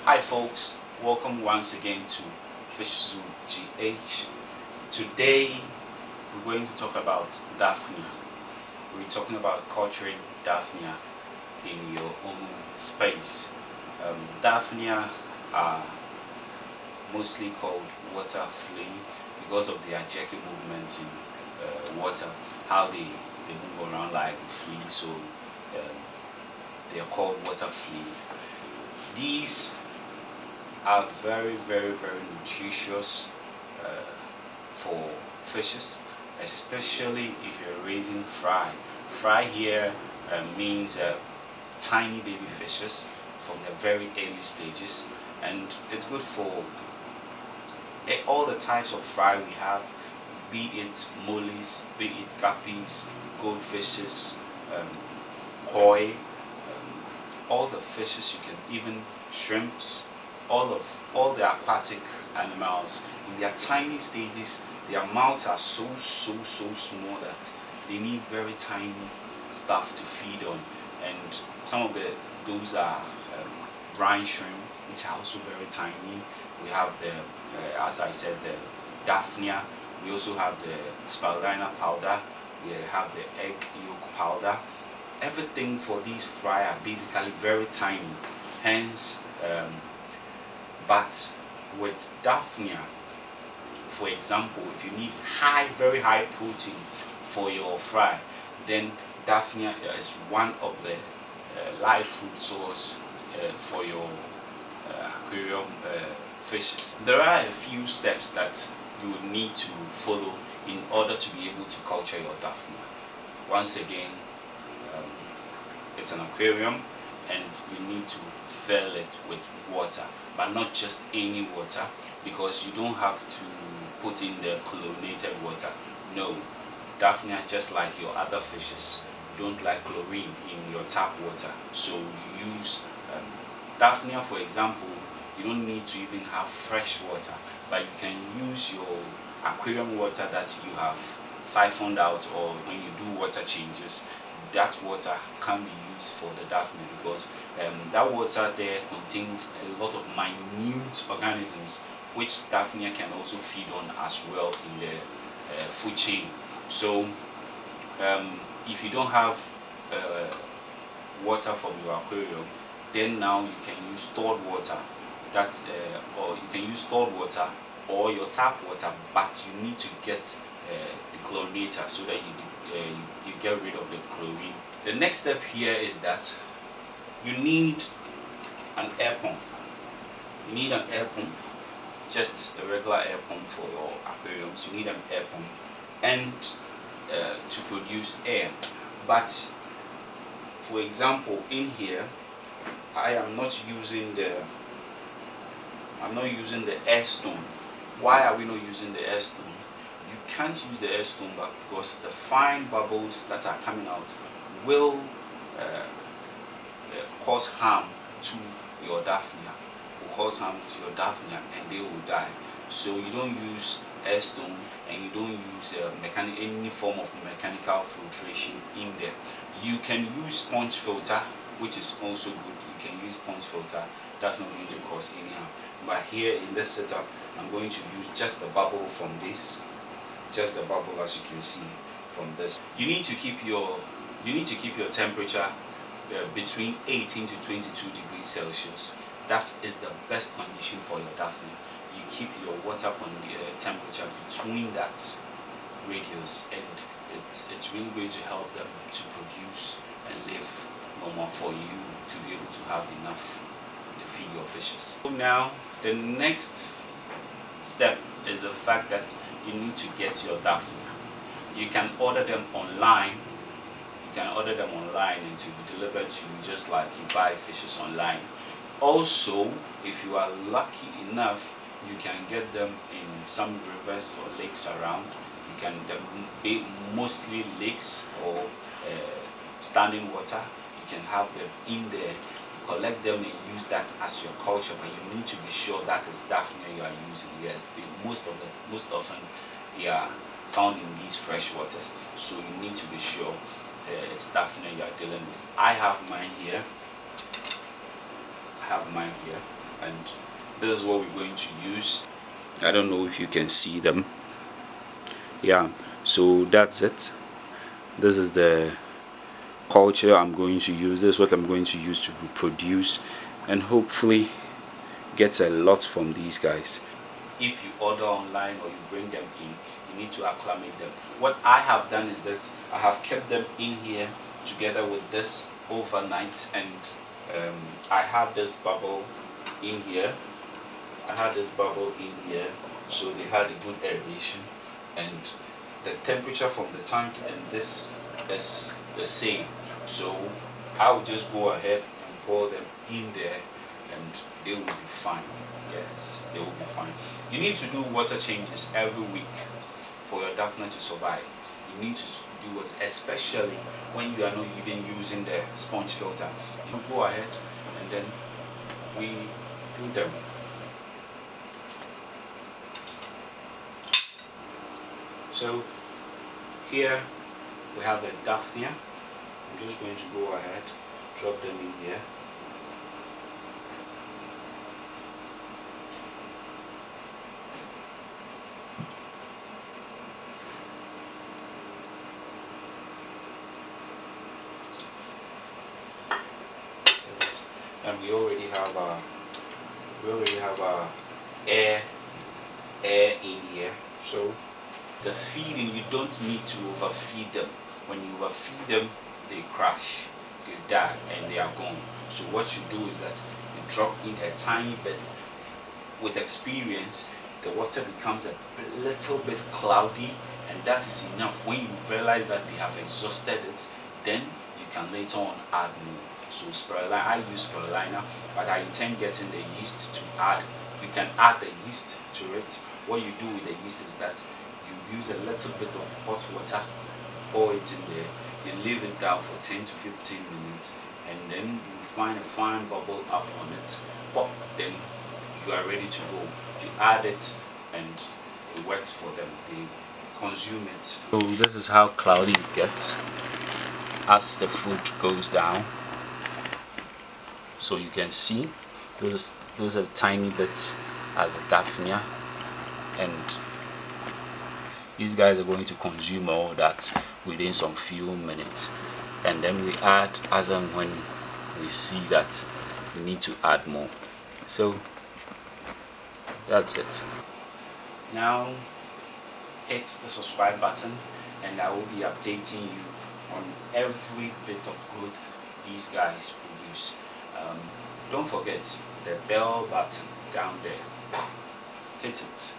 Hi folks, welcome once again to Fish Zoo GH. Today we're going to talk about Daphnia. We're talking about culturing Daphnia in your own space. Daphnia are mostly called water flea because of their jerky movement in water, how they move around like a flea, so they are called water flea. These are very nutritious for fishes, especially if you're raising fry. Fry here means tiny baby fishes from the very early stages, and it's good for all the types of fry we have, be it mollies, be it guppies, goldfishes, koi, all the fishes you can, even shrimps, all the aquatic animals in their tiny stages. Their mouths are so small that they need very tiny stuff to feed on, and some of those are brine shrimp, which are also very tiny. We have the as I said, the Daphnia. We also have the spirulina powder. We have the egg yolk powder. Everything for these fry are basically very tiny, hence but with Daphnia, for example, if you need very high protein for your fry, then Daphnia is one of the live food source for your aquarium fishes. There are a few steps that you would need to follow in order to be able to culture your Daphnia. Once again, it's an aquarium and you need to fill it with water, but not just any water, because you don't have to put in the chlorinated water. No, Daphnia, just like your other fishes, don't like chlorine in your tap water, so you use Daphnia, for example. You don't need to even have fresh water, but you can use your aquarium water that you have siphoned out, or when you do water changes, that water can be used for the Daphnia, because that water there contains a lot of minute organisms which Daphnia can also feed on as well in the food chain. So if you don't have water from your aquarium, then now you can use stored water. That's or you can use stored water or your tap water, but you need to get the chlorinator so that you get rid of the chlorine. The next step here is that you need an air pump. You need an air pump, just a regular air pump for your aquariums. You need an air pump and to produce air. But for example, in here, I am not using the air stone. Why are we not using the air stone? You can't use the air stone back because the fine bubbles that are coming out will cause harm to your Daphnia, and they will die. So you don't use air stone, and you don't use any form of mechanical filtration in there. You can use sponge filter, which is also good. You can use sponge filter. That's not going to cause any harm. But here in this setup, I'm going to use just the bubble from this, just the bubble, as you can see from this. You need to keep your temperature between 18 to 22 degrees Celsius. That is the best condition for your Daphnia. You keep your water temperature between that radius, and it's really going to help them to produce and live normal, for you to be able to have enough to feed your fishes. So now the next step is the fact that you need to get your Daphnia. You can order them online. And to be delivered to you just like you buy fishes online. Also, if you are lucky enough, you can get them in some rivers or lakes around. You can be mostly lakes or standing water. You can have them in there, collect them and use that as your culture, but you need to be sure that is Daphnia you are using. Yes, most often they are found in these fresh waters, so you need to be sure it's Daphnia you are dealing with. I have mine here. and this is what we're going to use. I don't know if you can see them. Yeah, so that's it. This is the culture I'm going to use. This is what I'm going to use to reproduce and hopefully get a lot from these guys. If you order online or you bring them in, you need to acclimate them. What I have done is that I have kept them in here together with this overnight, and I had this bubble in here. So they had a good aeration, and the temperature from the tank and this is the same. So I will just go ahead and pour them in there and they will be fine. Yes, they will be fine. You need to do water changes every week for your Daphnia to survive. You need to do it, especially when you are not even using the sponge filter. You go ahead and then we do them. So here we have the Daphnia. I'm just going to go ahead, drop them in here. Yes. And we already have our air in here. So the feeding, you don't need to overfeed them. When you overfeed them, they crash, they die, and they are gone. So what you do is that you drop in a tiny bit. With experience, the water becomes a little bit cloudy, and that is enough. When you realize that they have exhausted it, then you can later on add more. So spirulina, I use spirulina, but I intend getting the yeast to add. You can add the yeast to it. What you do with the yeast is that you use a little bit of hot water, pour it in there, you leave it down for 10 to 15 minutes, and then you find a fine bubble up on it. Pop, then you are ready to go. You add it and it works for them. They consume it. So this is how cloudy it gets as the food goes down. So you can see those are tiny bits of the Daphnia, and these guys are going to consume all that within some few minutes, and then we add as and when we see that we need to add more. So that's it. Now hit the subscribe button and I will be updating you on every bit of growth these guys produce. Don't forget the bell button down there. Hit it.